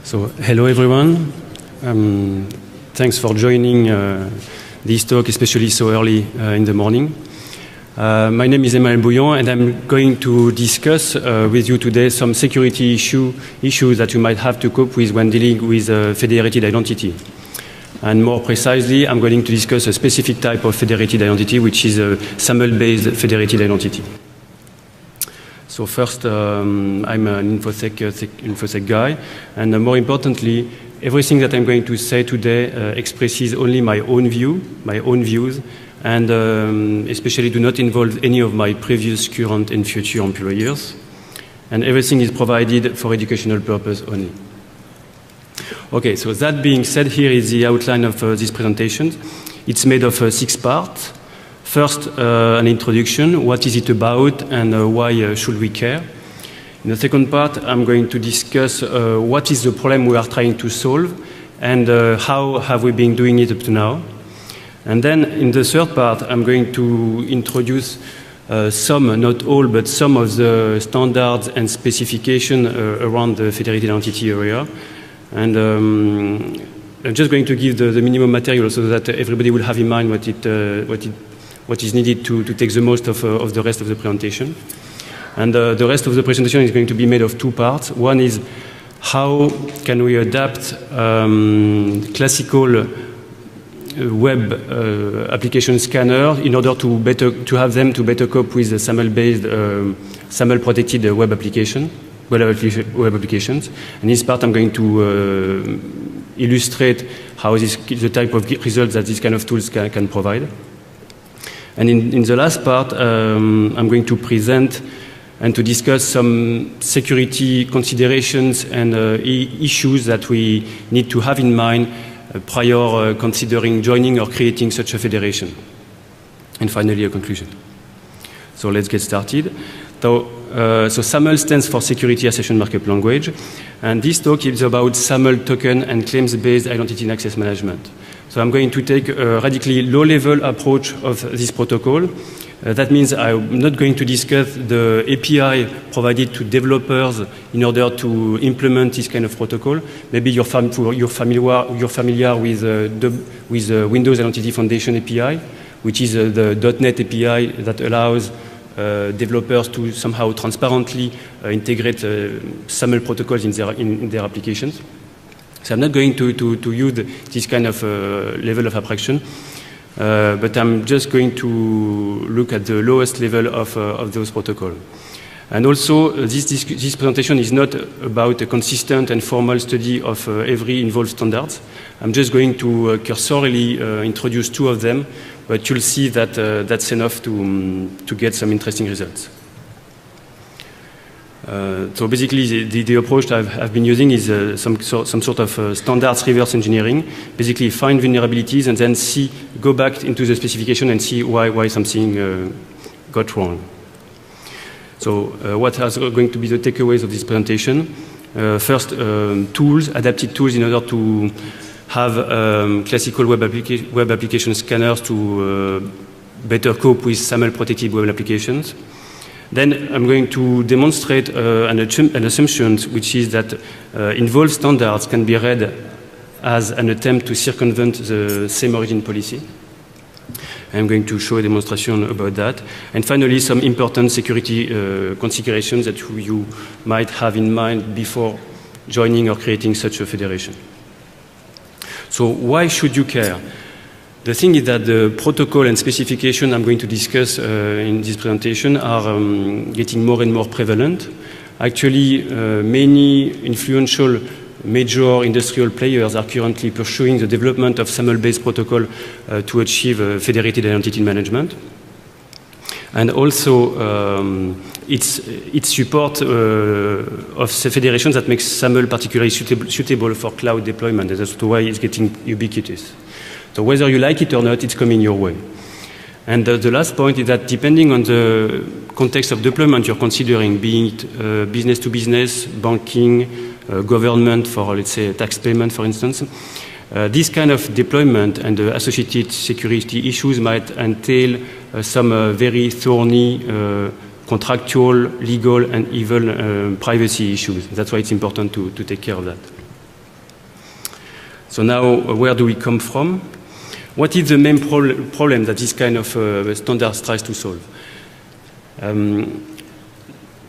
So, hello everyone. Thanks for joining this talk, especially so early in the morning. My name is Emmanuel Bouillon, and I'm going to discuss with you today some security issues that you might have to cope with when dealing with federated identity. And more precisely, I'm going to discuss a specific type of federated identity, which is a SAML-based federated identity. So first, I'm an InfoSec guy, and more importantly, everything that I'm going to say today expresses only my own views, and especially do not involve any of my previous, current, and future employers. And everything is provided for educational purpose only. Okay, so that being said, here is the outline of this presentation. It's made of 6 parts. First, an introduction, what is it about and why should we care? In the second part, I'm going to discuss what is the problem we are trying to solve and how have we been doing it up to now. And then in the third part, I'm going to introduce some, not all, but some of the standards and specifications around the federated entity area. And I'm just going to give the minimum material so that everybody will have in mind what is needed to take the most of the rest of the presentation. And the rest of the presentation is going to be made of 2 parts. One is how can we adapt classical web application scanner in order to have them to better cope with the SAML-based, SAML-protected web applications. And in this part, I'm going to illustrate how the type of results that these kind of tools can provide. And in the last part, I'm going to present and to discuss some security considerations and issues that we need to have in mind prior considering joining or creating such a federation. And finally, a conclusion. So let's get started. So SAML stands for Security Assertion Markup Language, and this talk is about SAML token and claims-based identity and access management. So I'm going to take a radically low-level approach of this protocol. That means I'm not going to discuss the API provided to developers in order to implement this kind of protocol. Maybe you're familiar with the Windows Identity Foundation API, which is the .NET API that allows developers to somehow transparently integrate SAML protocols in their applications. So I'm not going to use this kind of level of abstraction, but I'm just going to look at the lowest level of those protocols. And also, this presentation is not about a consistent and formal study of every involved standards. I'm just going to cursorily introduce 2 of them, but you'll see that that's enough to get some interesting results. So basically, the approach that I've been using is some sort of standards reverse engineering. Basically, find vulnerabilities and then go back into the specification and see why something got wrong. So what are going to be the takeaways of this presentation? First, adapted tools in order to have classical web application scanners to better cope with SAML-protected web applications. Then I'm going to demonstrate an assumption, which is that involved standards can be read as an attempt to circumvent the same origin policy. I'm going to show a demonstration about that. And finally, some important security considerations that you might have in mind before joining or creating such a federation. So why should you care? The thing is that the protocol and specification I'm going to discuss in this presentation are getting more and more prevalent. Actually, many influential major industrial players are currently pursuing the development of SAML-based protocol to achieve federated identity management. And also, it's support of federations that makes SAML particularly suitable for cloud deployment, and that's why it's getting ubiquitous. So whether you like it or not, it's coming your way. And the last point is that depending on the context of deployment you're considering, being it business to business, banking, government for, let's say, tax payment, for instance, this kind of deployment and the associated security issues might entail some very thorny contractual, legal, and even privacy issues. That's why it's important to take care of that. So now, where do we come from? What is the main problem that this kind of standard tries to solve?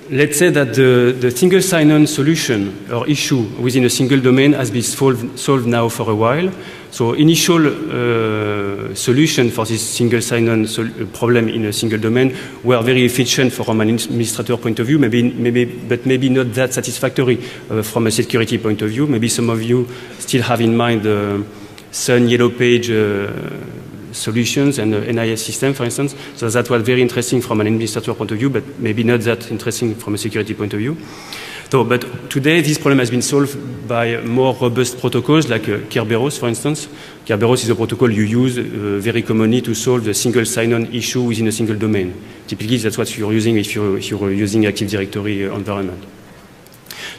Let's say that the single sign-on solution or issue within a single domain has been solved now for a while. So initial solution for this single sign-on problem in a single domain were very efficient from an administrator point of view, but maybe not that satisfactory from a security point of view. Maybe some of you still have in mind the Sun Yellow Page solutions and the NIS system, for instance. So that was very interesting from an administrator point of view, but maybe not that interesting from a security point of view. So, but today, this problem has been solved by more robust protocols like Kerberos, for instance. Kerberos is a protocol you use very commonly to solve the single sign-on issue within a single domain. Typically, that's what you're using if you're using Active Directory environment.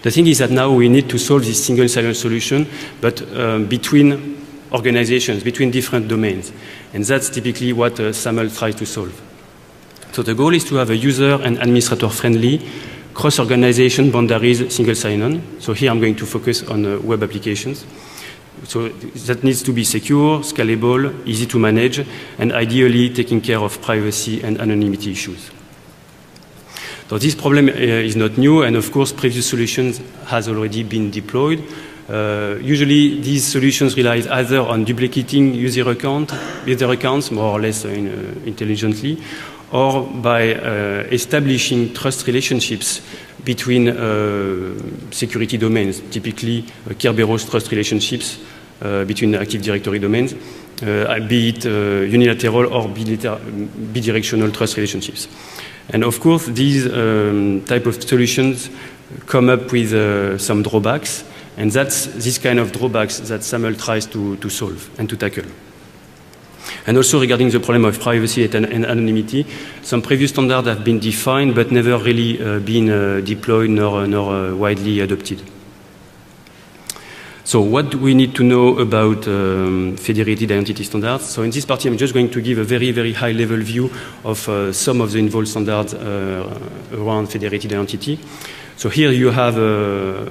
The thing is that now we need to solve this single sign-on solution, but between organizations, between different domains. And that's typically what SAML tries to solve. So the goal is to have a user and administrator-friendly cross-organization boundaries single sign-on. So here I'm going to focus on web applications. So that needs to be secure, scalable, easy to manage, and ideally taking care of privacy and anonymity issues. So this problem is not new, and of course previous solutions has already been deployed. Usually these solutions rely either on duplicating user accounts more or less intelligently, or by establishing trust relationships between security domains, typically Kerberos trust relationships between Active Directory domains, be it unilateral or bidirectional trust relationships. And of course, these type of solutions come up with some drawbacks, and that's this kind of drawbacks that SAML tries to solve and to tackle. And also regarding the problem of privacy and anonymity, some previous standards have been defined but never really been deployed nor widely adopted. So what do we need to know about federated identity standards? So in this party, I'm just going to give a very, very high-level view of some of the involved standards around federated identity. So here you have a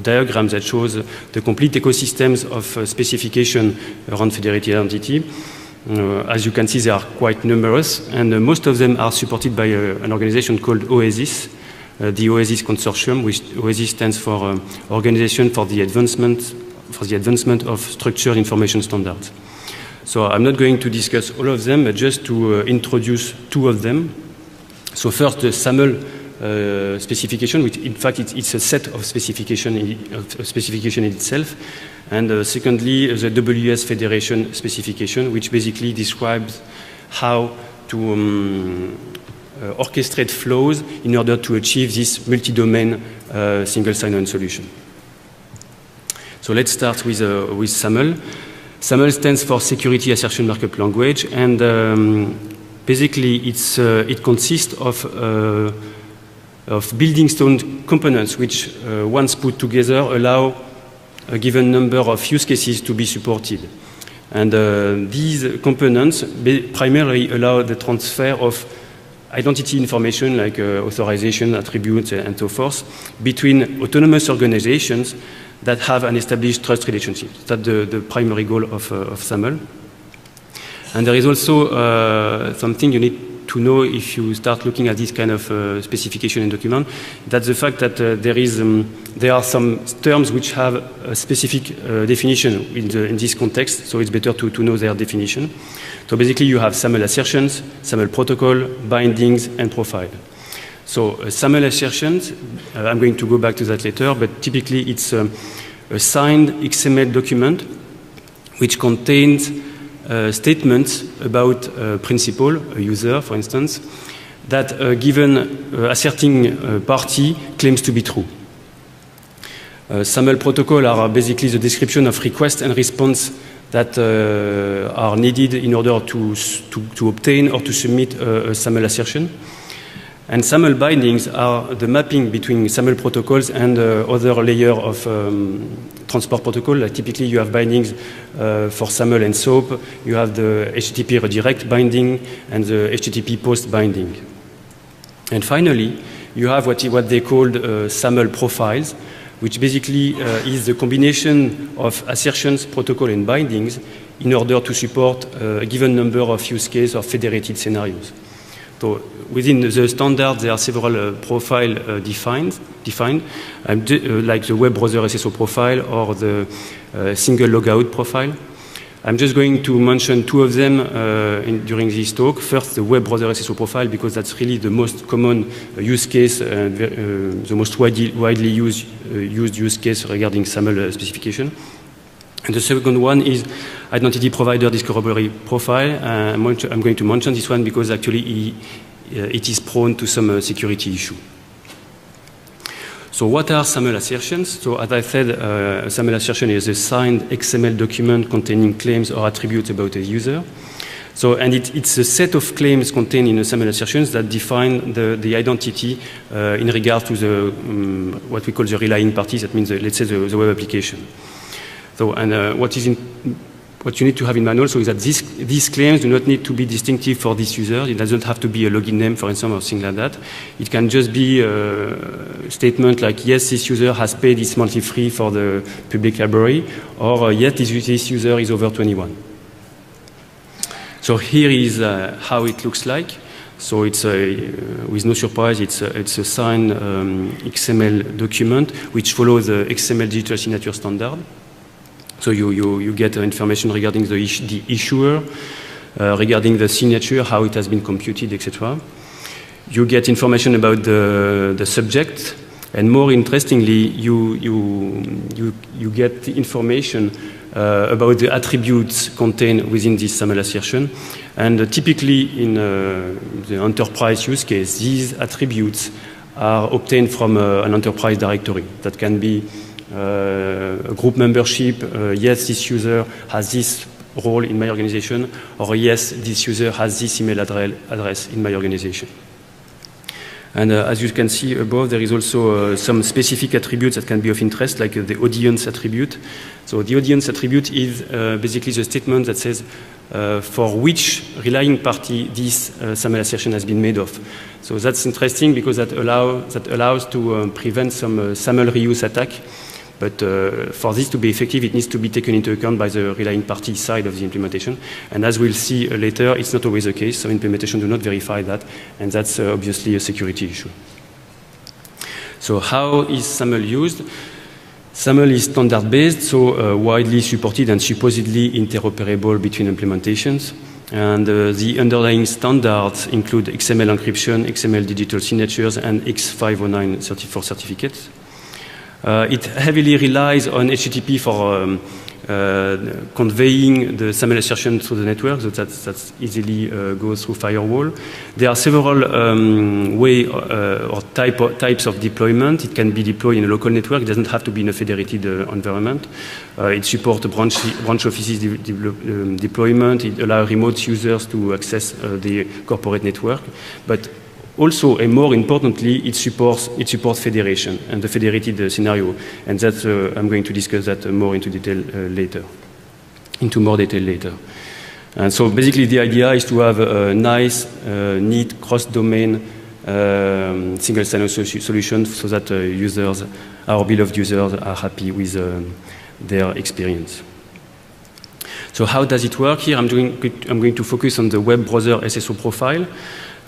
diagram that shows the complete ecosystems of specification around federated identity. As you can see, they are quite numerous, and most of them are supported by an organization called OASIS, the OASIS Consortium, which OASIS stands for Organization for the Advancement of Structured Information Standards. So I'm not going to discuss all of them, but just to introduce two of them. So first, the SAML specification, which in fact it's a set of specification in itself. And secondly, the WS Federation specification, which basically describes how to orchestrate flows in order to achieve this multi-domain single sign-on solution. So let's start with SAML. SAML stands for Security Assertion Markup Language, and basically it consists of building stone components which, once put together, allow a given number of use cases to be supported. And these components primarily allow the transfer of identity information like authorization, attributes, and so forth between autonomous organizations that have an established trust relationship. That's the primary goal of SAML. And there is also something you need to know if you start looking at this kind of specification and document. That's the fact that there are some terms which have a specific definition in this context, so it's better to know their definition. So basically you have SAML assertions, SAML protocol, bindings, and profile. So SAML assertions, I'm going to go back to that later, but typically it's a signed XML document which contains statements about a principal, a user, for instance, that a given asserting party claims to be true. SAML protocol are basically the description of request and response that are needed in order to obtain or to submit a SAML assertion. And SAML bindings are the mapping between SAML protocols and other layer of transport protocol. Like typically you have bindings for SAML and SOAP. You have the HTTP redirect binding and the HTTP post binding. And finally, you have what they called SAML profiles, which basically is the combination of assertions, protocol, and bindings in order to support a given number of use cases or federated scenarios. So within the standard, there are several profiles defined, like the web browser SSO profile or the single logout profile. I'm just going to mention two of them during this talk. First, the web browser SSO profile, because that's really the most common use case, the most widely used use case regarding SAML specification. And the second one is identity provider discoverability profile. I'm going to mention this one because actually it is prone to some security issue. So what are SAML assertions? So as I said, a SAML assertion is a signed XML document containing claims or attributes about a user. So, and it's a set of claims contained in a SAML assertions that define the identity in regard to the what we call the relying parties. That means, let's say, the web application. So, and what you need to have in mind also is that these claims do not need to be distinctive for this user. It doesn't have to be a login name, for instance, or something like that. It can just be a statement like, yes, this user has paid its monthly fee for the public library, or yes, this user is over 21. So here is how it looks like. So it's with no surprise, it's a signed XML document which follows the XML digital signature standard. So you get information regarding the issuer, regarding the signature, how it has been computed, etc. You get information about the subject, and more interestingly, you get information about the attributes contained within this SAML assertion. And typically in the enterprise use case, these attributes are obtained from an enterprise directory. That can be a group membership, yes, this user has this role in my organization, or yes, this user has this email address in my organization. And as you can see above, there is also some specific attributes that can be of interest, like the audience attribute. So the audience attribute is basically the statement that says for which relying party this SAML assertion has been made of. So that's interesting because that allows to prevent some SAML reuse attack. But for this to be effective, it needs to be taken into account by the relying party side of the implementation. And as we'll see later, it's not always the case. So implementation do not verify that. And that's obviously a security issue. So how is SAML used? SAML is standard-based, so widely supported and supposedly interoperable between implementations. And the underlying standards include XML encryption, XML digital signatures, and X509 for certificates. It heavily relies on HTTP for conveying the SAML assertion through the network, so that easily goes through firewall. There are several or types of deployment. It can be deployed in a local network. It doesn't have to be in a federated environment. It supports branch offices deployment. It allows remote users to access the corporate network. But also, and more importantly, it supports federation and the federated scenario, and that's I'm going to discuss that more into more detail later. And so basically, the idea is to have a nice, neat cross-domain single sign-on solution, so that users, our beloved users, are happy with their experience. So how does it work? Here, I'm going to focus on the web browser SSO profile.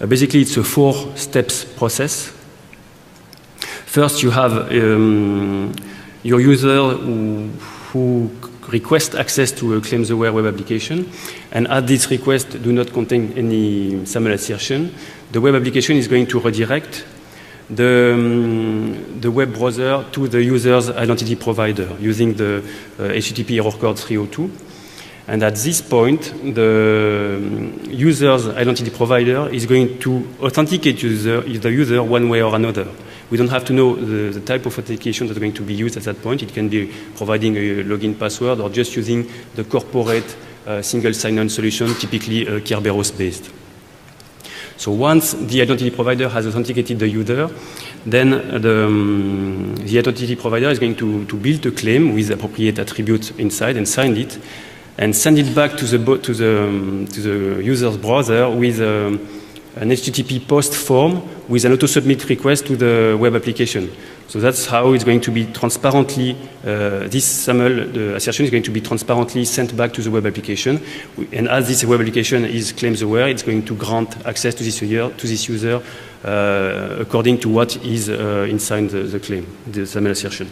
Basically, it's a 4-steps process. First, you have your user who requests access to a claims-aware web application, and as this request do not contain any SAML assertion, the web application is going to redirect the web browser to the user's identity provider using the HTTP error code 302. And at this point, the user's identity provider is going to authenticate the user one way or another. We don't have to know the type of authentication that's going to be used at that point. It can be providing a login password or just using the corporate single sign-on solution, typically Kerberos-based. So once the identity provider has authenticated the user, then the identity provider is going to build a claim with appropriate attributes inside and sign it, and send it back to the user's browser with an HTTP post form with an auto-submit request to the web application. So that's how it's going to be transparently, this SAML, the assertion is going to be transparently sent back to the web application. And as this web application is claims aware, it's going to grant access to this user according to what is inside the claim, the SAML assertion.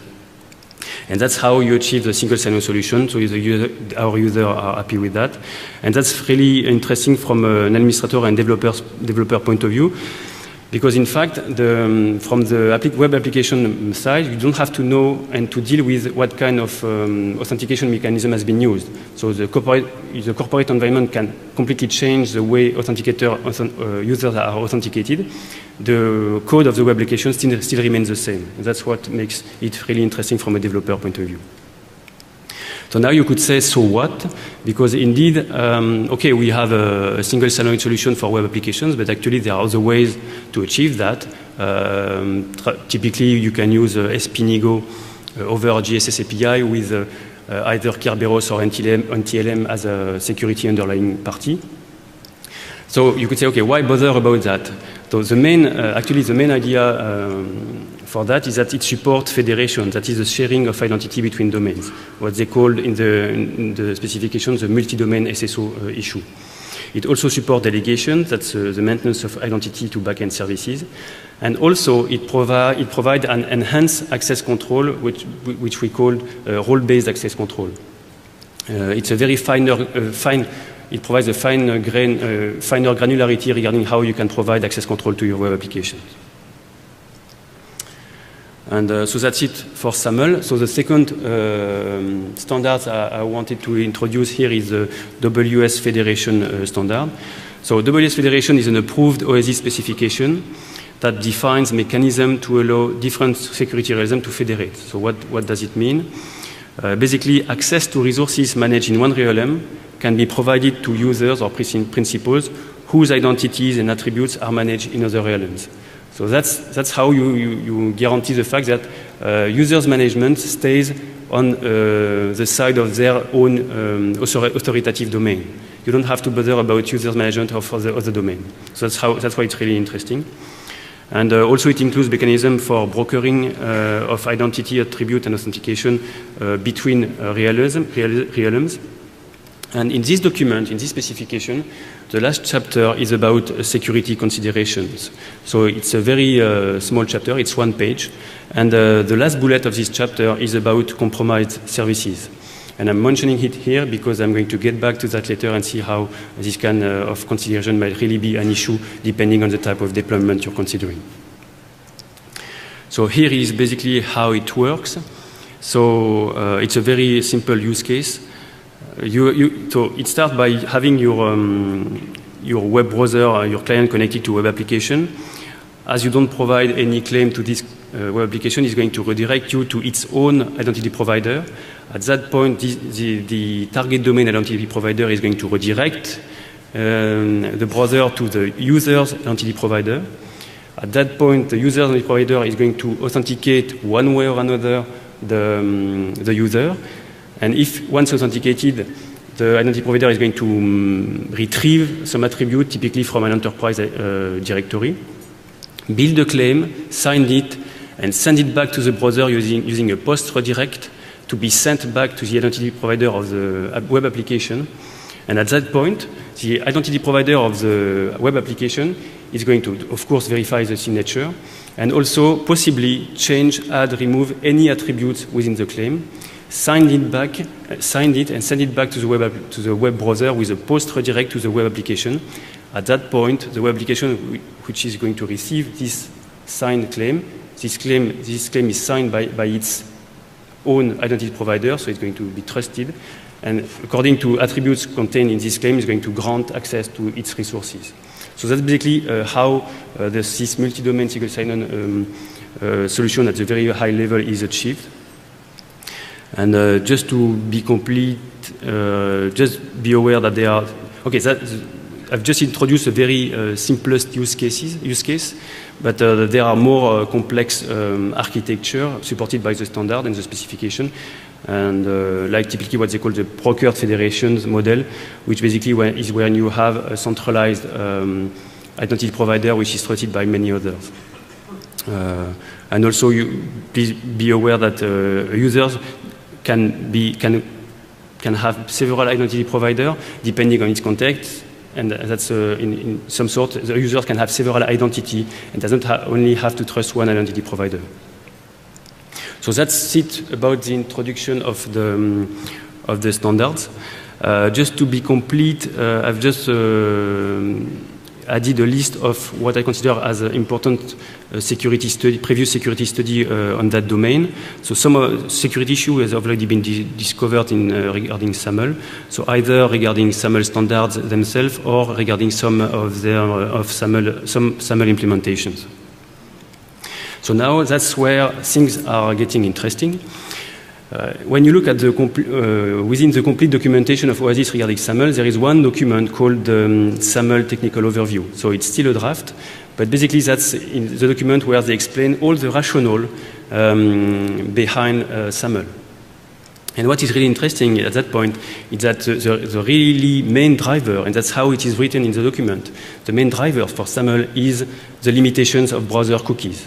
And that's how you achieve the single sign-on solution. So our users are happy with that. And that's really interesting from an administrator and developer point of view. Because in fact, from the web application side, you don't have to know and to deal with what kind of authentication mechanism has been used. So the corporate environment can completely change the way users are authenticated. The code of the web application still remains the same. And that's what makes it really interesting from a developer point of view. So now you could say, so what? Because indeed, okay, we have a single sign-on solution for web applications, but actually there are other ways to achieve that. Typically, you can use SPNIGO over GSS API with either Kerberos or NTLM as a security underlying party. So you could say, okay, why bother about that? So the main, actually the main idea for that is that it supports federation, that is the sharing of identity between domains, what they called in the specification the multi-domain SSO issue. It also supports delegation, that's the maintenance of identity to backend services. And also it provides an enhanced access control, which we call role-based access control. It's a very it provides a finer granularity regarding how you can provide access control to your web applications. And so that's it for SAML. So the second standard I wanted to introduce here is the WS Federation standard. So WS Federation is an approved OSI specification that defines mechanism to allow different security realisms to federate. So what does it mean? Basically, access to resources managed in one realm can be provided to users or principals whose identities and attributes are managed in other realms. So that's how you guarantee the fact that users management stays on the side of their own authoritative domain. You don't have to bother about users management of the other domain. So that's why it's really interesting. And also it includes mechanism for brokering of identity, attribute, and authentication between realms. And in this document, in this specification, the last chapter is about security considerations. So it's a very small chapter, it's 1 page. And the last bullet of this chapter is about compromised services. And I'm mentioning it here because I'm going to get back to that later and see how this kind of consideration might really be an issue depending on the type of deployment you're considering. So here is basically how it works. So it's a very simple use case. So it starts by having your web browser, your client connected to web application. As you don't provide any claim to this web application, it's going to redirect you to its own identity provider. At that point, the target domain identity provider is going to redirect the browser to the user's identity provider. At that point, the user's identity provider is going to authenticate one way or another the user. And if once authenticated, the identity provider is going to retrieve some attribute, typically from an enterprise directory, build a claim, sign it, and send it back to the browser using a post redirect to be sent back to the identity provider of the web application. And at that point, the identity provider of the web application is going to, of course, verify the signature and also possibly change, add, remove any attributes within the claim. Signed it and send it back to the web browser with a post redirect to the web application. At that point, the web application, which is going to receive this signed claim, this claim is signed by its own identity provider, so it's going to be trusted. And according to attributes contained in this claim, it's going to grant access to its resources. So that's basically how this multi-domain single sign-on solution at the very high level is achieved. And just to be complete, just be aware that there are, okay, I've just introduced a very simplest use case, but there are more complex architecture supported by the standard and the specification, and like typically what they call the procured federations model, which basically is when you have a centralized identity provider which is trusted by many others. And also, please be aware that users can have several identity providers depending on its context, and that's in some sort the users can have several identities and doesn't only have to trust one identity provider. So that's it about the introduction of the standards. Just to be complete, I've just added a list of what I consider as important security study, previous security study on that domain. So some security issue has already been discovered regarding SAML. So either regarding SAML standards themselves or regarding some of SAML implementations. So now that's where things are getting interesting. When you look at within the complete documentation of OASIS regarding SAML, there is one document called the SAML Technical Overview. So it's still a draft, but basically that's in the document where they explain all the rationale behind SAML. And what is really interesting at that point is that the really main driver, and that's how it is written in the document, the main driver for SAML is the limitations of browser cookies.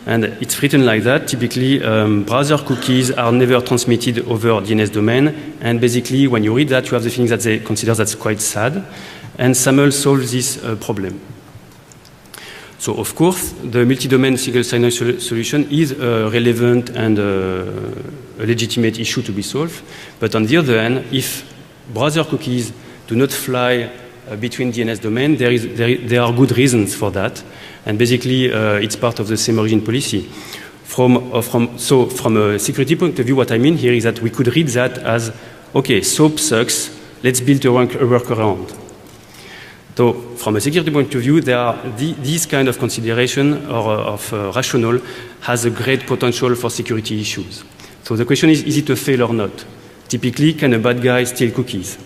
And it's written like that. Typically, browser cookies are never transmitted over DNS domain. And basically, when you read that, you have the feeling that they consider that's quite sad. And SAML solves this problem. So, of course, the multi-domain single sign-on solution is a relevant and a legitimate issue to be solved. But on the other hand, if browser cookies do not fly between DNS domain, there are good reasons for that. And basically, it's part of the same origin policy. So from a security point of view, what I mean here is that we could read that as, okay, SOAP sucks, let's build a workaround. So from a security point of view, there are these kind of consideration or of rationale has a great potential for security issues. So the question is it a fail or not? Typically, can a bad guy steal cookies?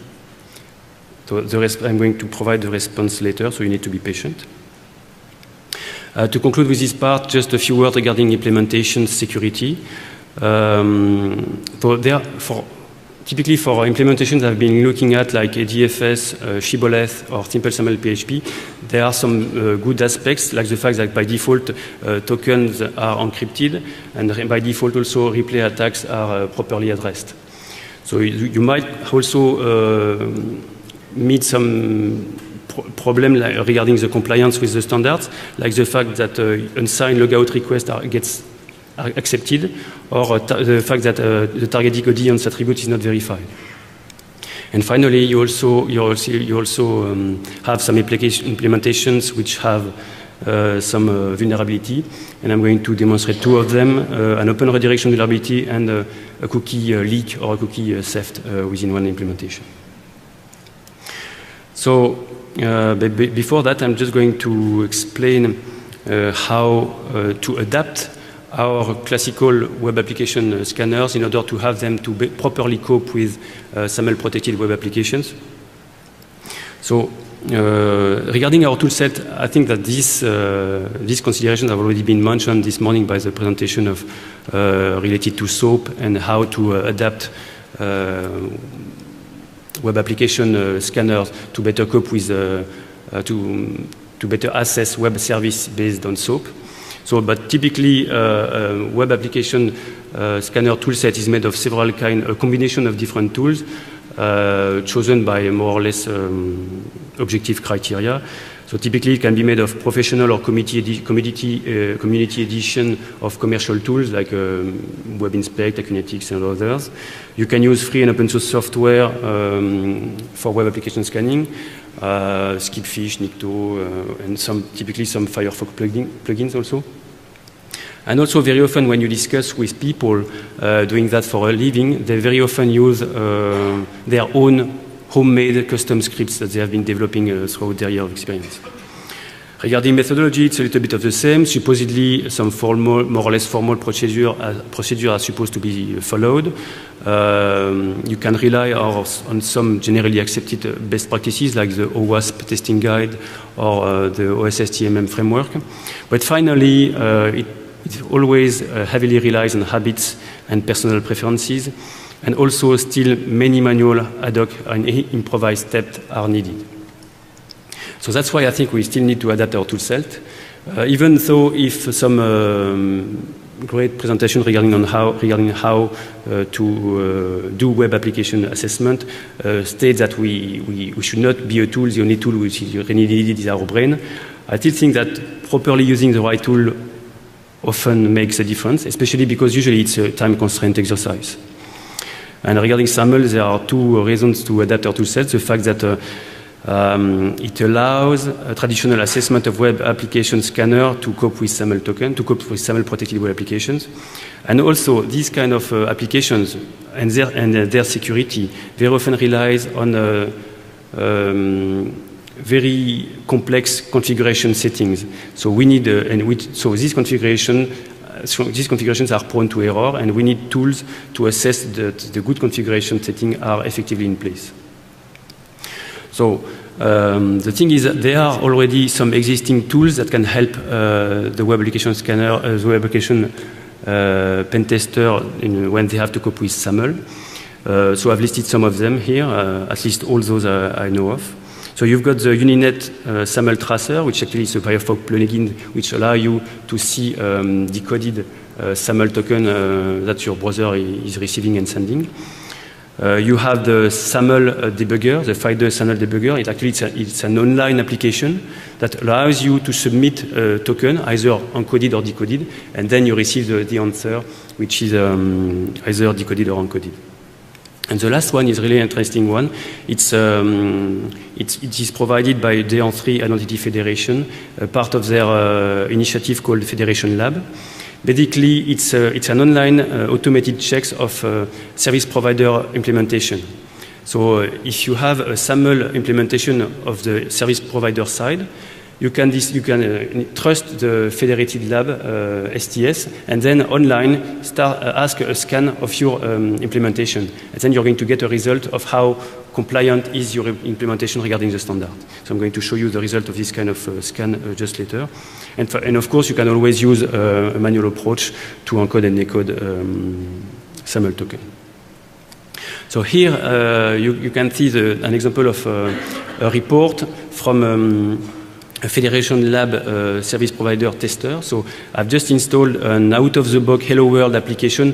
So I'm going to provide the response later, so you need to be patient. To conclude with this part, just a few words regarding implementation security. Typically for implementations I've been looking at, like ADFS, Shibboleth, or Simple SAML PHP, there are some good aspects, like the fact that by default tokens are encrypted, and by default also replay attacks are properly addressed. So you might also meet some problem regarding the compliance with the standards, like the fact that unsigned logout request gets accepted, or the fact that the targeting audience attribute is not verified. And finally, you also have some implementations which have some vulnerability, and I'm going to demonstrate two of them: an open redirection vulnerability and a cookie leak or a cookie theft within one implementation. So. Before that, I'm just going to explain how to adapt our classical web application scanners in order to have them to properly cope with SAML-protected web applications. So, regarding our toolset, I think that these considerations have already been mentioned this morning by the presentation of related to SOAP and how to adapt web application scanners to better cope with, to better assess web service based on SOAP. So, but typically, web application scanner toolset is made of several a combination of different tools chosen by more or less objective criteria. So typically, it can be made of professional or community edition of commercial tools like WebInspect, Acunetics, and others. You can use free and open source software for web application scanning, Skipfish, Nikto, and typically some Firefox plugins also. And also very often when you discuss with people doing that for a living, they very often use their own homemade custom scripts that they have been developing throughout their year of experience. Regarding methodology, it's a little bit of the same. Supposedly, some more or less formal procedure are supposed to be followed. You can rely on some generally accepted best practices like the OWASP testing guide or the OSSTMM framework. But finally, it always heavily relies on habits and personal preferences. And also still many manual ad hoc and improvised steps are needed. So that's why I think we still need to adapt our toolset, even though if some great presentation regarding how to do web application assessment states that we should not be a tool. The only tool which is really needed is our brain. I still think that properly using the right tool often makes a difference, especially because usually it's a time constraint exercise. And regarding SAML, there are two reasons to adapt our toolset. The fact that it allows a traditional assessment of web application scanner to cope with SAML token, to cope with SAML protected web applications. And also, these kind of applications and their security very often relies on very complex configuration settings. So we need, so these configurations are prone to error, and we need tools to assess that the good configuration settings are effectively in place. So the thing is that there are already some existing tools that can help the web application scanner, the web application pen tester when they have to cope with SAML. So I've listed some of them here, at least all those I know of. So you've got the Uninet SAML tracer, which actually is a Firefox plugin which allows you to see decoded SAML token that your browser is receiving and sending. You have the SAML debugger, the FIDO SAML debugger. It's an online application that allows you to submit a token, either encoded or decoded, and then you receive the answer, which is either decoded or encoded. And the last one is really interesting one. It is provided by DN3 Identity Federation, part of their initiative called Federation Lab. Basically, it's an online automated checks of service provider implementation. So if you have a SAML implementation of the service provider side, you can trust the Federated Lab STS, and then online ask a scan of your implementation. And then you're going to get a result of how compliant is your implementation regarding the standard. So I'm going to show you the result of this kind of scan just later. And of course, you can always use a manual approach to encode and decode SAML token. So here you can see an example of a report from a Federation Lab service provider tester. So I've just installed an out-of-the-box Hello World application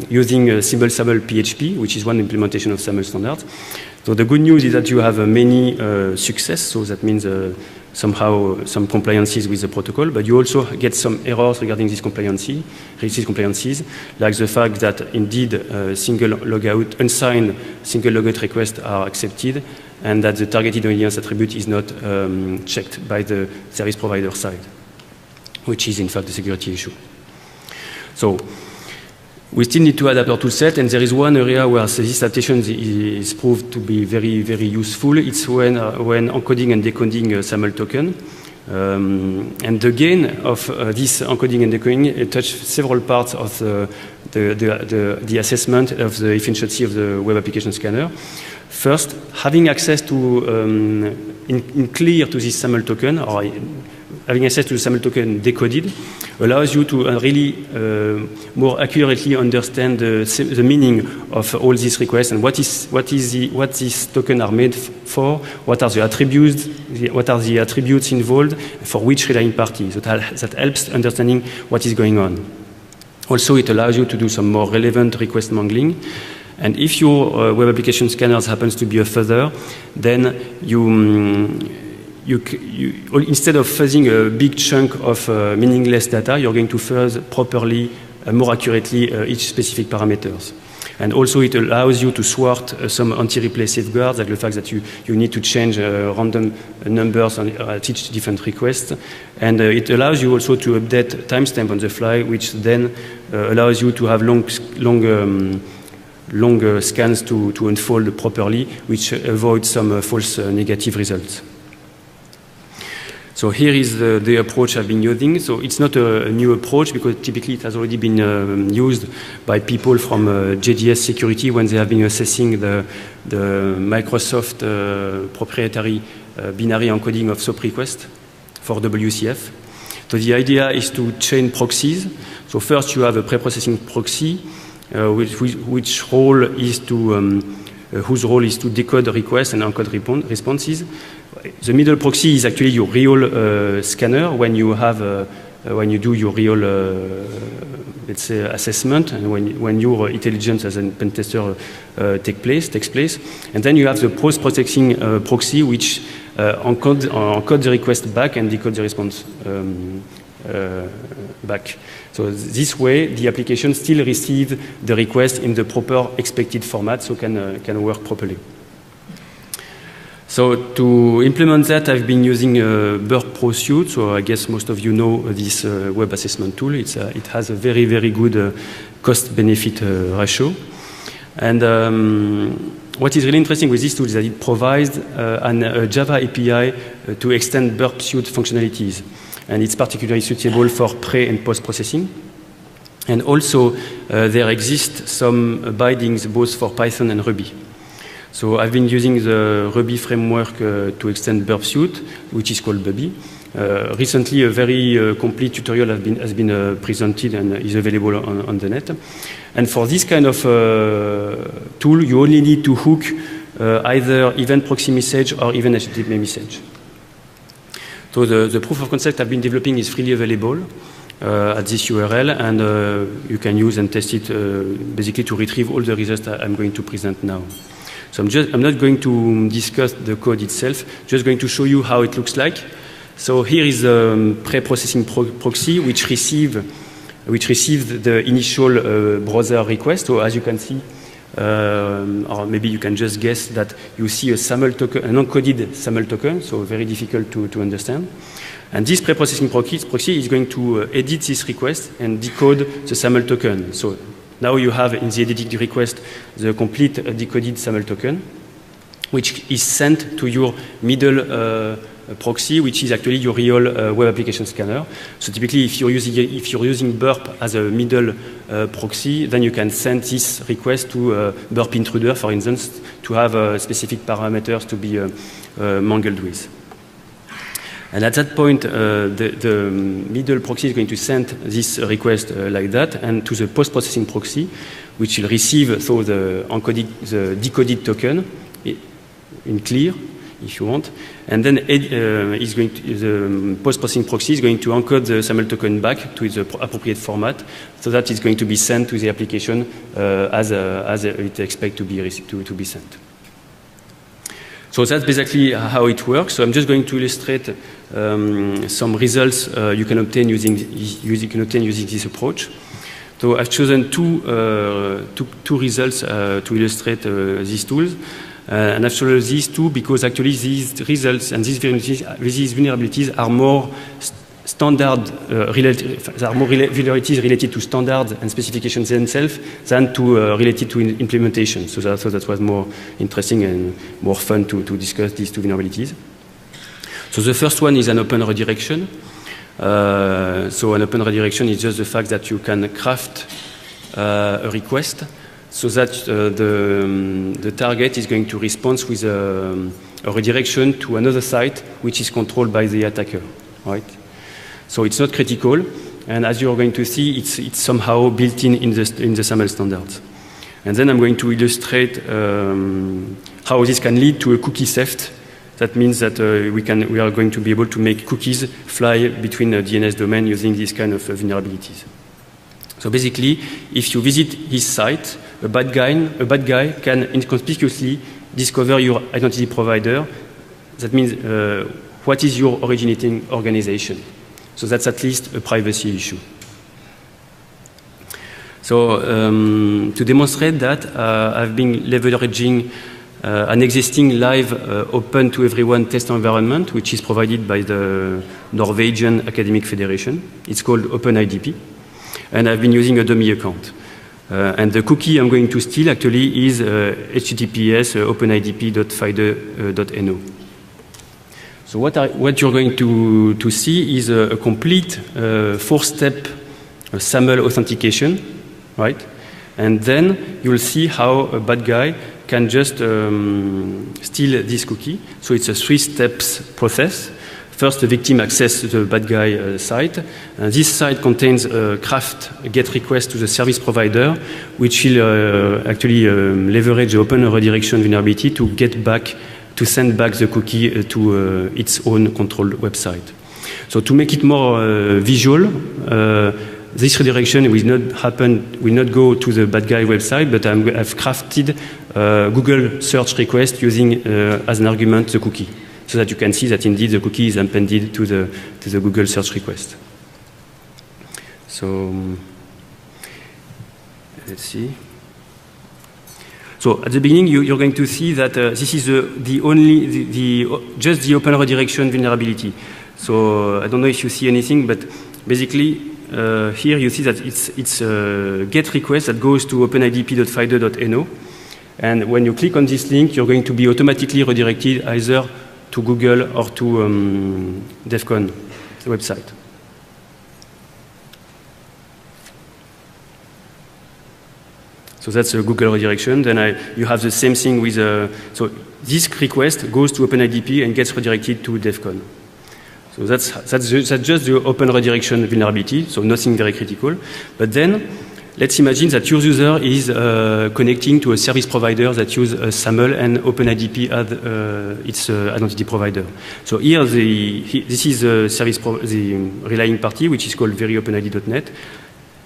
using Simple SAML PHP, which is one implementation of SAML standards. So the good news is that you have many success, so that means somehow some compliances with the protocol, but you also get some errors regarding these compliances, like the fact that indeed single logout, unsigned single logout requests are accepted, and that the targeted audience attribute is not checked by the service provider side, which is in fact a security issue. So we still need to adapt our toolset, and there is one area where this adaptation is proved to be very, very useful. It's when encoding and decoding a SAML token. And the gain of this encoding and decoding touches several parts of the assessment of the efficiency of the web application scanner. First, having access to, in clear to this SAML token, or having access to the SAML token decoded, allows you to really more accurately understand the meaning of all these requests and what these tokens are made for, what are the attributes involved, for which relying party. So that helps understanding what is going on. Also, it allows you to do some more relevant request mangling. And if your web application scanners happens to be a fuzzer, then instead of fuzzing a big chunk of meaningless data, you're going to fuzz properly, more accurately each specific parameters. And also it allows you to thwart some anti-replay safeguards, like the fact that you need to change random numbers at each different request. And it allows you also to update timestamp on the fly, which then allows you to have long scans to unfold properly, which avoid some false negative results. So here is the approach I've been using. So it's not a new approach because typically it has already been used by people from JDS Security when they have been assessing the Microsoft proprietary binary encoding of SOAP requests for WCF. So the idea is to chain proxies. So first you have a pre-processing proxy, which role is to whose role is to decode requests and encode responses. The middle proxy is actually your real scanner when you have when you do your real, let's say, assessment, and when your intelligence as a pen tester takes place. And then you have the post-processing proxy, which encode the request back and decode the response back. So this way, the application still receives the request in the proper expected format, so can work properly. So to implement that, I've been using Burp Pro Suite. So I guess most of you know this web assessment tool. It has a very, very good cost-benefit ratio. And what is really interesting with this tool is that it provides a Java API to extend Burp Suite functionalities. And it's particularly suitable for pre- and post-processing. And also, there exist some bindings both for Python and Ruby. So I've been using the Ruby framework to extend Burp Suite, which is called Bubby. Recently, a very complete tutorial has been presented and is available on the net. And for this kind of tool, you only need to hook either event proxy message or even HTTP message. So the proof of concept I've been developing is freely available at this URL, and you can use and test it basically to retrieve all the results that I'm going to present now. So I'm not going to discuss the code itself, just going to show you how it looks like. So here is a pre-processing proxy which received the initial browser request. So as you can see, or maybe you can just guess that you see a SAML token, an encoded SAML token, so very difficult to understand. And this pre-processing proxy is going to edit this request and decode the SAML token. So now you have in the edited request the complete decoded SAML token, which is sent to your middle proxy, which is actually your real web application scanner. So typically, if you're using Burp as a middle proxy, then you can send this request to Burp Intruder, for instance, to have specific parameters to be mangled with. And at that point, the middle proxy is going to send this request like that, and to the post-processing proxy, which will receive the decoded token in clear, if you want, and then the post-processing proxy is going to encode the SAML token back to its appropriate format, so that it's going to be sent to the application as it expects to be sent. So that's basically how it works. So I'm just going to illustrate some results you can obtain using this approach. So I've chosen two results to illustrate these tools. And I've chosen these two because actually these results and these vulnerabilities are more standard vulnerabilities related to standards and specifications themselves than to related to implementation. So I thought that was more interesting and more fun to discuss these two vulnerabilities. So the first one is an open redirection. So an open redirection is just the fact that you can craft a request so that the target is going to respond with a redirection to another site which is controlled by the attacker, right? So it's not critical, and as you're going to see, it's somehow built in the SAML standards. And then I'm going to illustrate how this can lead to a cookie theft. That means that we are going to be able to make cookies fly between a DNS domain using these kind of vulnerabilities. So basically, if you visit his site, a bad guy can inconspicuously discover your identity provider. That means what is your originating organization. So that's at least a privacy issue. So to demonstrate that, I've been leveraging an existing live open to everyone test environment, which is provided by the Norwegian Academic Federation. It's called OpenIDP. And I've been using a dummy account. And the cookie I'm going to steal actually is https openidp.fide.no. So what you're going to see is a complete four-step SAML authentication, right? And then you'll see how a bad guy can just steal this cookie. So it's a three-steps process. First, the victim accesses the bad guy site. This site contains a craft GET request to the service provider, which will actually leverage the open redirection vulnerability to send back the cookie to its own controlled website. So to make it more visual, this redirection will not go to the bad guy website, but I've crafted Google search request using as an argument the cookie, so that you can see that indeed the cookie is appended to the Google search request. So let's see. So at the beginning, you're going to see that this is just the open redirection vulnerability. So I don't know if you see anything, but basically here you see that it's a GET request that goes to openidp.fide.no, and when you click on this link, you're going to be automatically redirected either to Google or to DEF CON, the website. So that's a Google redirection. Then you have the same thing with, so this request goes to OpenIDP and gets redirected to DEF CON. So that's just the open redirection vulnerability, so nothing very critical. But then, let's imagine that your user is connecting to a service provider that uses SAML and OpenIDP as its identity provider. So here, this is the relying party, which is called veryopenid.net.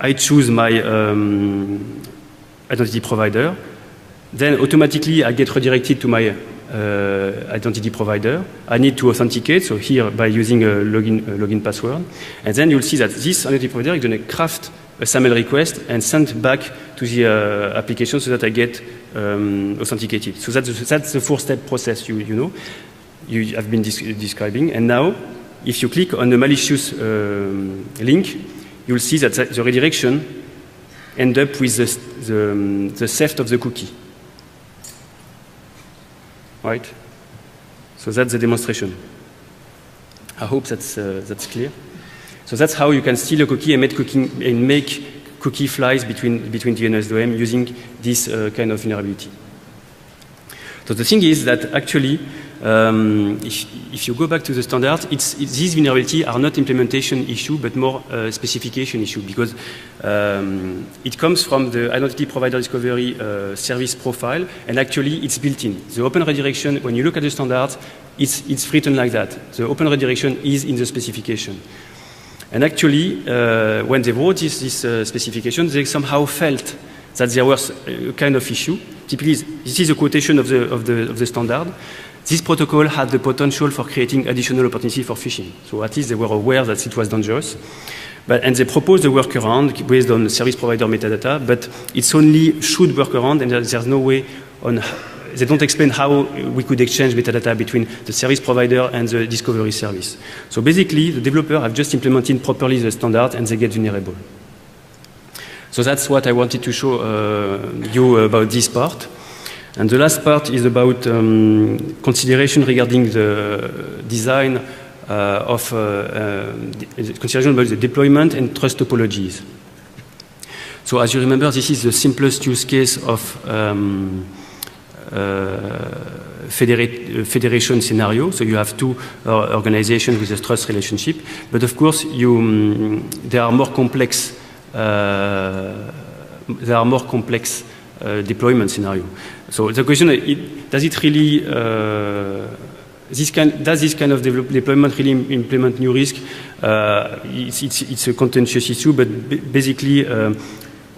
I choose my identity provider. Then automatically, I get redirected to my identity provider. I need to authenticate, so here by using a login password. And then you'll see that this identity provider is going to craft a SAML request and send back to the application so that I get authenticated. So that's the four-step process you know, you have been describing. And now, if you click on the malicious link, you'll see that the redirection ends up with the theft of the cookie. Right? So that's the demonstration. I hope that's clear. So that's how you can steal a cookie and make cookie flies between DNS DOM using this kind of vulnerability. So the thing is that actually, if you go back to the standard, these vulnerabilities are not implementation issue, but more specification issue, because it comes from the identity provider discovery service profile, and actually it's built in. The open redirection, when you look at the standard, it's written like that. The open redirection is in the specification. And actually, when they wrote this specification, they somehow felt that there was a kind of issue. Typically, this is a quotation of the standard. This protocol had the potential for creating additional opportunity for phishing. So at least they were aware that it was dangerous. And they proposed a workaround based on service provider metadata, but it's only should workaround, and there's no way on. They don't explain how we could exchange metadata between the service provider and the discovery service. So basically, the developers have just implemented properly the standard, and they get vulnerable. So that's what I wanted to show you about this part. And the last part is about consideration regarding the design consideration about the deployment and trust topologies. So as you remember, this is the simplest use case of federation scenario. So you have two organizations with a trust relationship. But of course, there are more complex deployment scenario. So the question is, does it really does this kind of deployment really implement new risk? It's a contentious issue, but basically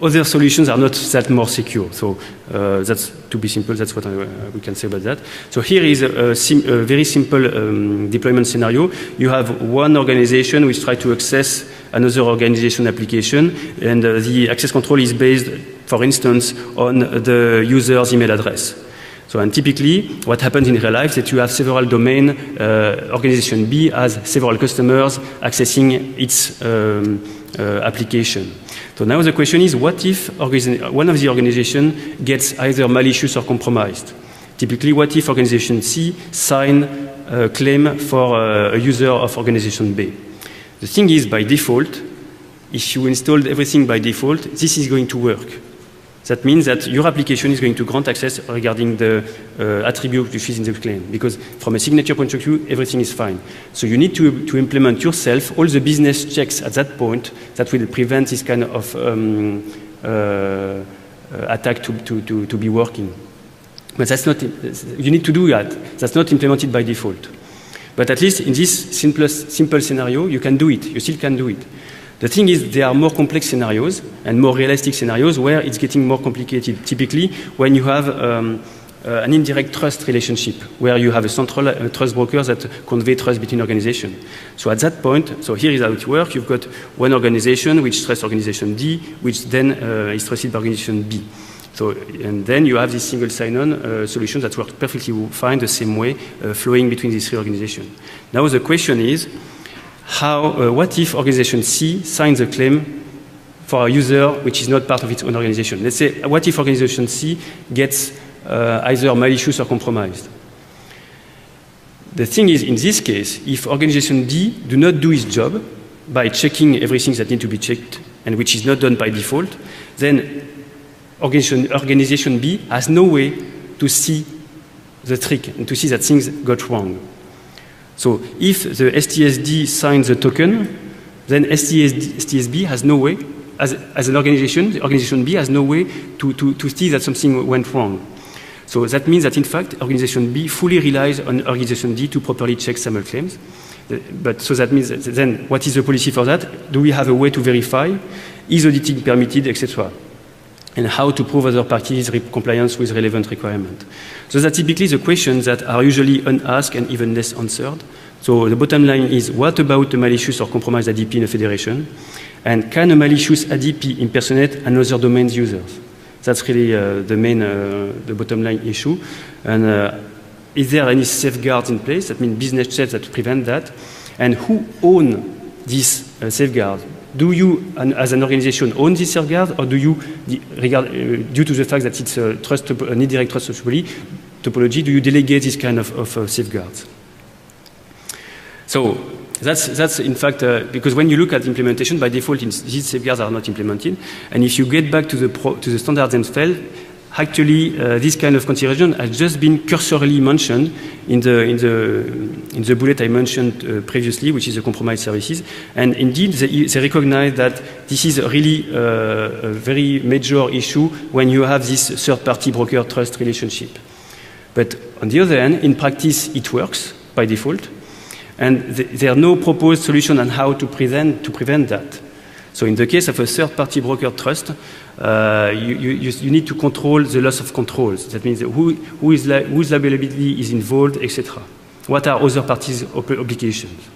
other solutions are not that more secure. So that's, to be simple, that's what we can say about that. So here is a very simple deployment scenario. You have one organization which tries to access another organization application, and the access control is based, for instance, on the user's email address. So, and typically, what happens in real life is that you have several domain, organization B has several customers accessing its application. So now the question is, what if one of the organizations gets either malicious or compromised? Typically, what if organization C sign a claim for a user of organization B? The thing is, by default, if you installed everything by default, this is going to work. that means that your application is going to grant access regarding the attribute which is in the claim, because from a signature point of view, everything is fine. So you need to implement yourself all the business checks at that point that will prevent this kind of attack to be working. But that's not, you need to do that. That's not implemented by default. But at least in this simple scenario, you can do it. You still can do it. The thing is, there are more complex scenarios and more realistic scenarios where it's getting more complicated. Typically, when you have an indirect trust relationship, where you have a central trust broker that convey trust between organizations. So at that point, so here is how it works. You've got one organization which trusts organization D, which then is trusted by organization B. So, and then you have this single sign-on solution that works perfectly fine the same way, flowing between these three organizations. Now the question is, what if organization C signs a claim for a user which is not part of its own organization? Let's say, what if organization C gets either malicious or compromised? The thing is, in this case, if organization D do not do its job by checking everything that needs to be checked and which is not done by default, then organization B has no way to see the trick and to see that things got wrong. So if the STSD signs the token, then STSB has no way, as an organization, the organization B has no way to see that something went wrong. So that means that, in fact, organization B fully relies on organization D to properly check SAML claims. But so that means that then what is the policy for that? Do we have a way to verify? Is auditing permitted, etc.? And how to prove other parties' compliance with relevant requirements. So that's typically the questions that are usually unasked and even less answered. So the bottom line is, what about a malicious or compromised ADP in a federation? And can a malicious ADP impersonate another domain's users? That's really the bottom line issue. And is there any safeguards in place? That means business checks that prevent that. And who own these safeguards? Do you, as an organization, own this safeguard, or do you, due to the fact that it's an indirect trust topology, do you delegate this kind of safeguards? So that's in fact, because when you look at implementation, by default, these safeguards are not implemented. And if you get back to the standards themselves, actually, this kind of consideration has just been cursorily mentioned in the bullet I mentioned previously, which is the compromised services. And indeed, they recognize that this is really a very major issue when you have this third-party broker trust relationship. But on the other hand, in practice, it works by default. And there are no proposed solution on how to prevent that. So in the case of a third-party broker trust, you need to control the loss of controls. That means whose liability is involved, etc. What are other parties' obligations?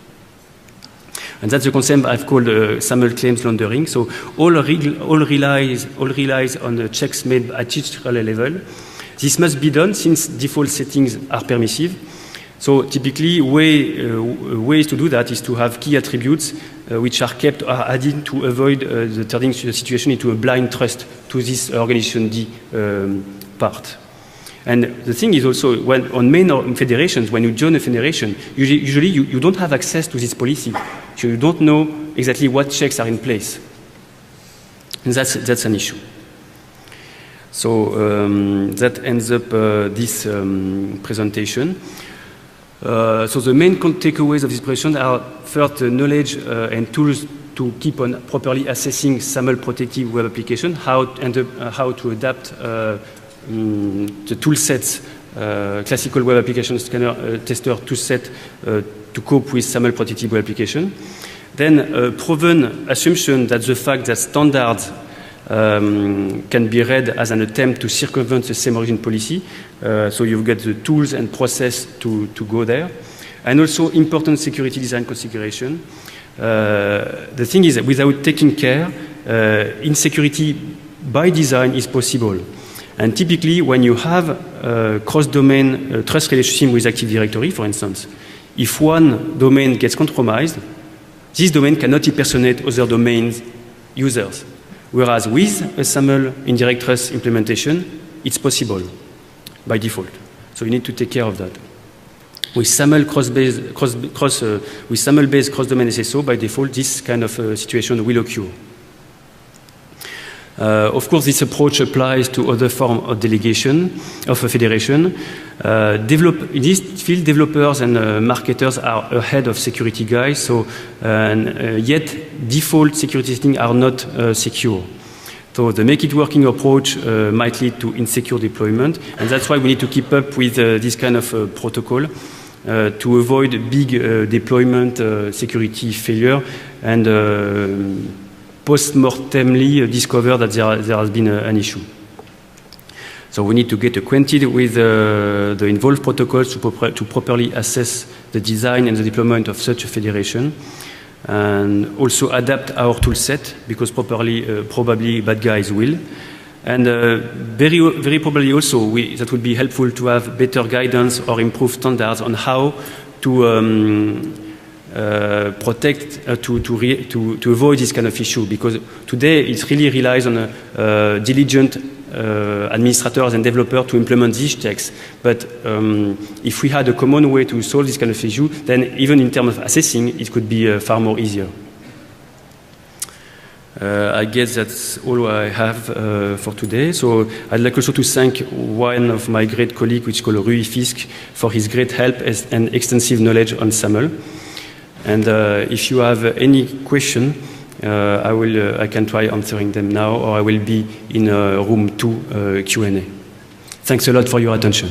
And that's the concept I've called SAML claims laundering. So all relies on the checks made at each level. This must be done since default settings are permissive. So typically, ways to do that is to have key attributes which are kept or added to avoid turning the situation into a blind trust to this organization D part. And the thing is also, on main federations, when you join a federation, usually you don't have access to this policy. So you don't know exactly what checks are in place. And that's an issue. So that ends up this presentation. So the main takeaways of this presentation are first knowledge and tools to keep on properly assessing SAML protective web application, how to adapt the tool sets, classical web application scanner tester tool set to cope with SAML protective web application. Then proven assumption that the fact that standards can be read as an attempt to circumvent the same origin policy. So you've got the tools and process to go there. And also important security design consideration. The thing is that without taking care, insecurity by design is possible. And typically when you have a cross-domain trust relationship with Active Directory, for instance, if one domain gets compromised, this domain cannot impersonate other domains users. Whereas with a SAML indirect trust implementation, it's possible by default. So you need to take care of that. With SAML with SAML-based cross-domain SSO, by default, this kind of situation will occur. Of course, this approach applies to other forms of delegation, of a federation. In this field, developers and marketers are ahead of security guys, so yet default security settings are not secure. So the make it working approach might lead to insecure deployment, and that's why we need to keep up with this kind of protocol to avoid big deployment security failure and post-mortemly discover that there has been an issue. So we need to get acquainted with the involved protocols to properly assess the design and the deployment of such a federation, and also adapt our tool set, because probably bad guys will. And very probably also that would be helpful to have better guidance or improved standards on how to protect, to avoid this kind of issue, because today it really relies on diligent administrators and developers to implement these checks. But if we had a common way to solve this kind of issue, then even in terms of assessing, it could be far more easier. I guess that's all I have for today. So I'd like also to thank one of my great colleagues, which is called Rui Fisk, for his great help and extensive knowledge on SAML. And if you have any question, I can try answering them now, or I will be in room 2 Q&A. Thanks a lot for your attention.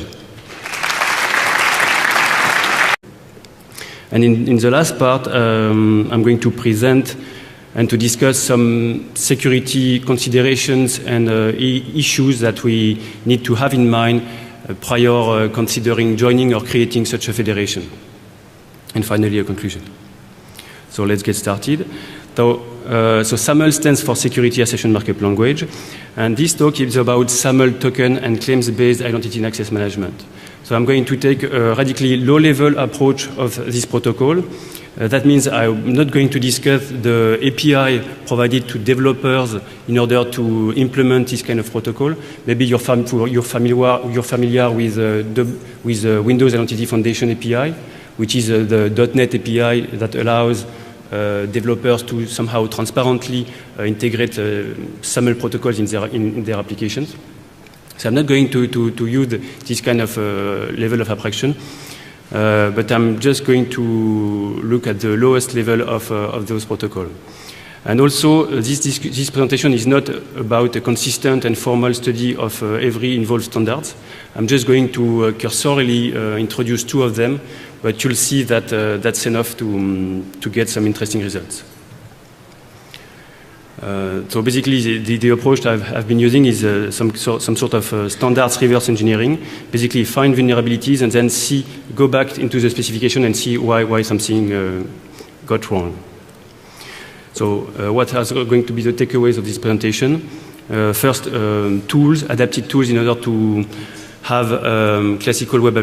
And in the last part, I'm going to present and to discuss some security considerations and issues that we need to have in mind prior considering joining or creating such a federation. And finally, a conclusion. So let's get started. So SAML stands for Security Assertion Markup Language, and this talk is about SAML token and claims-based identity and access management. So I'm going to take a radically low-level approach of this protocol. That means I'm not going to discuss the API provided to developers in order to implement this kind of protocol. Maybe you're familiar with Windows Identity Foundation API, which is the .NET API that allows developers to somehow transparently integrate SAML protocols in their applications. So I'm not going to use this kind of level of abstraction. But I'm just going to look at the lowest level of those protocols. And also, this presentation is not about a consistent and formal study of every involved standards. I'm just going to cursorily introduce 2 of them, but you'll see that that's enough to get some interesting results. So basically, the approach I've been using is some sort of standards reverse engineering. Basically, find vulnerabilities and then go back into the specification and see why something got wrong. So what are going to be the takeaways of this presentation? First, adapted tools in order to have classical web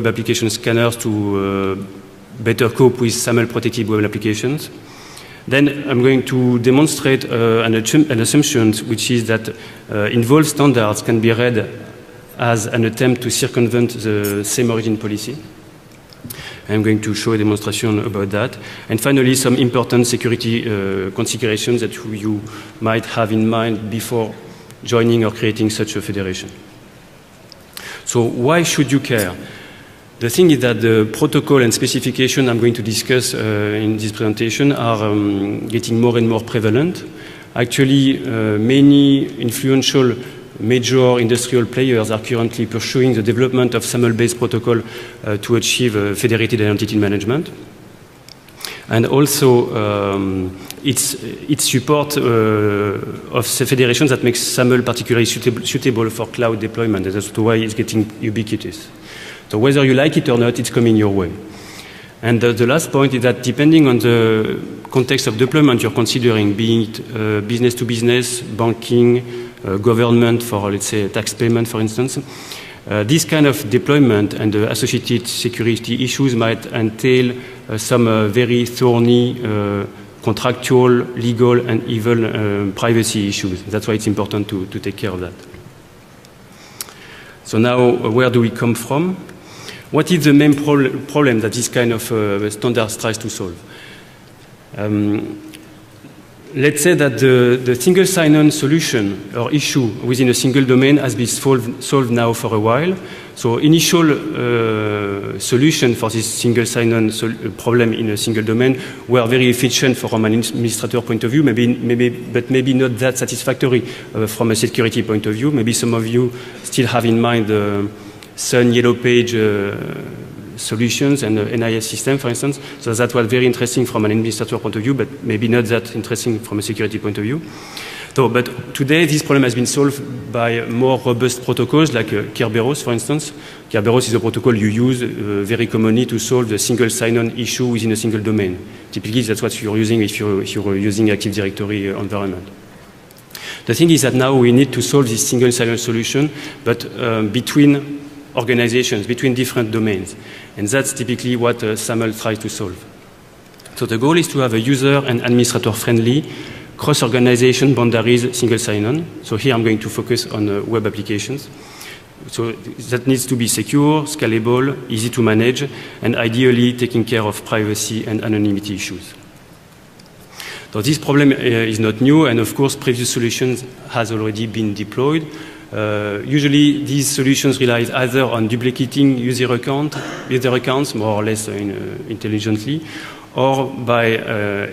application scanners to better cope with SAML protected web applications. Then I'm going to demonstrate an assumption, which is that involved standards can be read as an attempt to circumvent the same origin policy. I'm going to show a demonstration about that. And finally, some important security considerations that you might have in mind before joining or creating such a federation. So why should you care? The thing is that the protocol and specification I'm going to discuss in this presentation are getting more and more prevalent. Actually, many influential major industrial players are currently pursuing the development of SAML-based protocol to achieve federated identity management. And also, it's support of the federation that makes SAML particularly suitable for cloud deployment, and that's why it's getting ubiquitous. So whether you like it or not, it's coming your way. And the last point is that depending on the context of deployment you're considering, being it business to business, banking, government for, let's say, tax payment, for instance, this kind of deployment and the associated security issues might entail some very thorny contractual, legal, and even privacy issues. That's why it's important to take care of that. So now, where do we come from? What is the main problem that this kind of standards tries to solve? let's say that the single sign-on solution or issue within a single domain has been solved now for a while. So initial solution for this single sign-on problem in a single domain were very efficient from an administrator point of view, but maybe not that satisfactory from a security point of view. Maybe some of you still have in mind the Sun Yellow Page solutions and the NIS system, for instance. So that was very interesting from an administrator point of view, but maybe not that interesting from a security point of view. So, but today, this problem has been solved by more robust protocols like Kerberos, for instance. Kerberos is a protocol you use very commonly to solve the single sign-on issue within a single domain. Typically, that's what you're using if you're using Active Directory environment. The thing is that now we need to solve this single sign-on solution, but between organizations, between different domains. And that's typically what SAML tries to solve. So the goal is to have a user and administrator-friendly cross-organization boundaries single sign-on. So here I'm going to focus on web applications. So that needs to be secure, scalable, easy to manage, and ideally taking care of privacy and anonymity issues. So this problem is not new, and of course previous solutions has already been deployed. Usually these solutions rely either on duplicating user accounts more or less intelligently, or by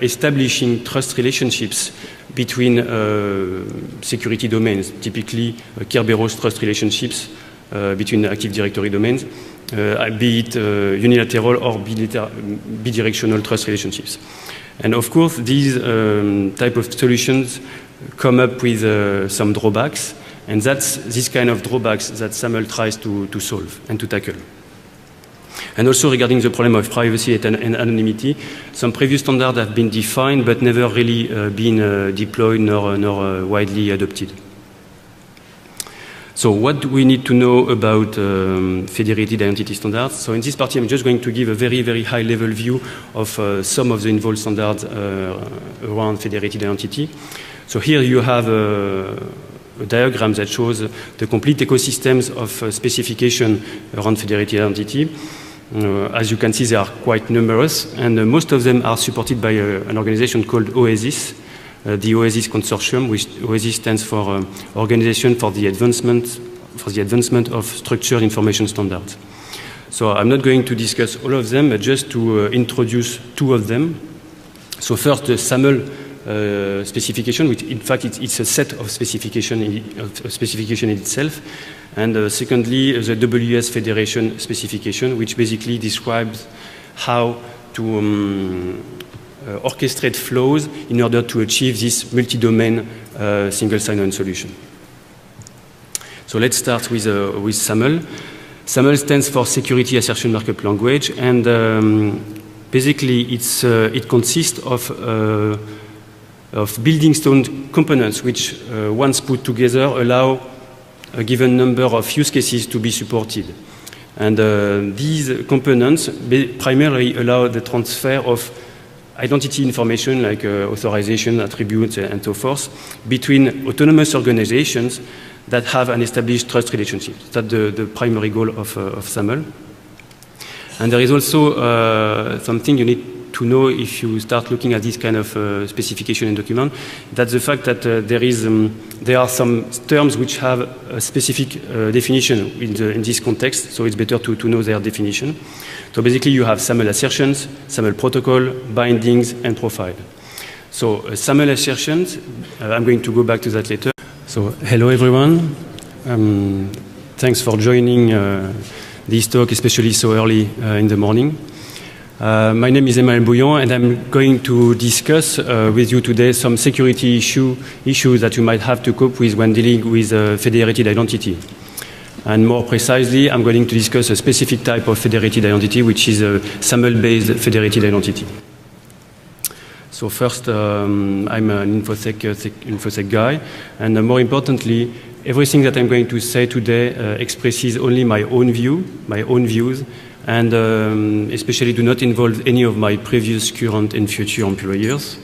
establishing trust relationships between security domains, typically Kerberos trust relationships between Active Directory domains, be it unilateral or bidirectional trust relationships. And of course, these type of solutions come up with some drawbacks, and that's this kind of drawbacks that SAML tries to solve and to tackle. And also regarding the problem of privacy and anonymity, some previous standards have been defined but never really been deployed nor widely adopted. So what do we need to know about federated identity standards? So in this party, I'm just going to give a very, very high-level view of some of the involved standards around federated identity. So here you have a diagram that shows the complete ecosystems of specification around federated identity. As you can see, they are quite numerous, and most of them are supported by an organization called OASIS, the OASIS Consortium, which OASIS stands for Organization for the Advancement of Structured Information Standards. So I'm not going to discuss all of them, but just to introduce two of them. So first, the SAML specification, which in fact it's a set of specification in itself. And secondly, the WS Federation specification, which basically describes how to orchestrate flows in order to achieve this multi-domain single sign-on solution. So let's start with SAML. SAML stands for Security Assertion Markup Language, and basically it consists of building stone components which, once put together, allow a given number of use cases to be supported. And these components primarily allow the transfer of identity information like authorization, attributes, and so forth between autonomous organizations that have an established trust relationship. That's the primary goal of SAML. And there is also something you need to know if you start looking at this kind of specification and document. That's the fact that there are some terms which have a specific definition in this context, so it's better to know their definition. So basically you have SAML assertions, SAML protocol, bindings, and profile. So SAML assertions, I'm going to go back to that later. So hello everyone. Thanks for joining this talk, especially so early in the morning. My name is Emmanuel Bouillon, and I'm going to discuss with you today some security issues that you might have to cope with when dealing with federated identity. And more precisely, I'm going to discuss a specific type of federated identity, which is a SAML-based federated identity. So first, I'm an InfoSec guy, and more importantly, everything that I'm going to say today expresses only my own views, and especially do not involve any of my previous, current, and future employers.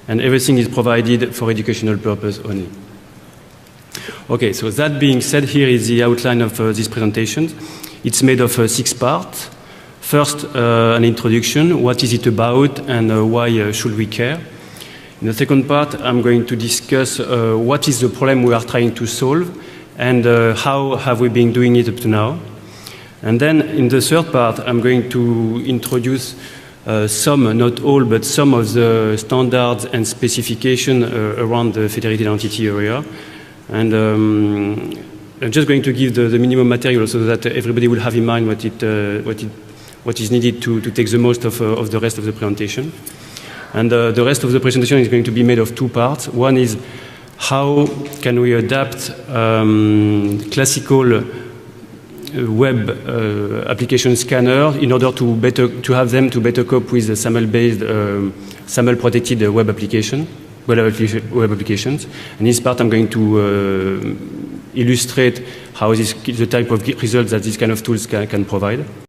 And everything is provided for educational purpose only. Okay, so that being said, here is the outline of this presentation. It's made of 6 parts. First, an introduction. What is it about, and why should we care? In the second part, I'm going to discuss what is the problem we are trying to solve and how have we been doing it up to now. And then in the third part, I'm going to introduce some, not all, but some of the standards and specification around the federated entity area. And I'm just going to give the minimum material so that everybody will have in mind what is needed to take the most of the rest of the presentation. And the rest of the presentation is going to be made of two parts. One is how can we adapt classical web application scanner in order to have them to better cope with the SAML-based, SAML-protected web applications. And in this part, I'm going to illustrate how the type of results that these kind of tools can provide.